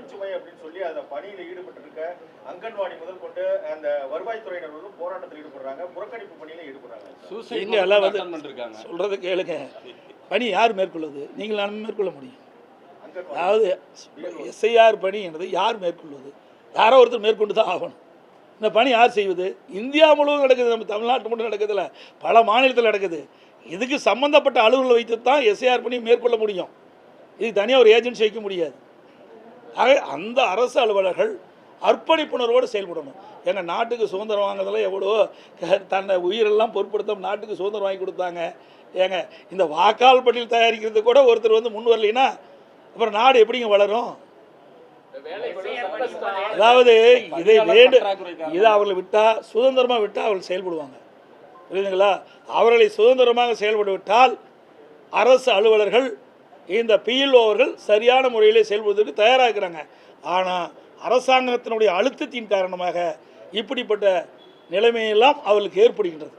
பணிச்சுமை அப்படின்னு சொல்லி அந்த பணியில் ஈடுபட்டிருக்க அங்கன்வாடி முதல் கொண்டு அந்த வருவாய்த்துறையினர் வந்து போராட்டத்தில் ஈடுபடுறாங்க, புறக்கணிப்பு பணியில ஈடுபடுறாங்க. இங்க எல்லாம் வந்து சொல்றது கேளுங்க, பணி யார் மேற்கொள்வது? நீங்கள் நான் மேற்கொள்ள முடியும். அதாவது எஸ்ஐஆர் பணி என்பது யார் மேற்கொள்வது? யாரோ ஒருத்தர் மேற்கொண்டு தான் ஆகணும். இந்த பணி யார் செய்வது? இந்தியா முழுவதும் நடக்குது, நம்ம தமிழ்நாட்டு மட்டும் நடக்குதுல்ல, பல மாநிலத்தில் நடக்குது. இதுக்கு சம்மந்தப்பட்ட அலுவலர்கள் வைத்து தான் எஸ்ஐஆர் பணி மேற்கொள்ள முடியும். இது தனியாக ஒரு ஏஜென்சி வைக்க முடியாது. ஆக அந்த அரசு அலுவலர்கள் அர்ப்பணிப்புணர்வோடு செயல்படணும். எங்கள் நாட்டுக்கு சுதந்திரம் வாங்குறதுல எவ்வளோ தன்னை உயிரெல்லாம் பொருட்படுத்த நாட்டுக்கு சுதந்திரம் வாங்கி கொடுத்தாங்க. ஏங்க இந்த வாக்காளர் பட்டியல் தயாரிக்கிறது கூட ஒருத்தர் வந்து முன் வரலைன்னா அப்புறம் நாடு எப்படிங்க வளரும்? அதாவது இதை இதை அவர்களை விட்டால், சுதந்திரமாக விட்டால் அவர்கள் செயல்படுவாங்க. புரியுதுங்களா? அவர்களை சுதந்திரமாக செயல்பட விட்டால் அரசு அலுவலர்கள் இந்த பிஎல்ஓ அவர்கள் சரியான முறையில் செயல்படுவதற்கு தயாராக இருக்கிறாங்க. ஆனால் அரசாங்கத்தினுடைய அழுத்தத்தின் காரணமாக இப்படிப்பட்ட நிலைமையெல்லாம் அவர்களுக்கு ஏற்படுகின்றது.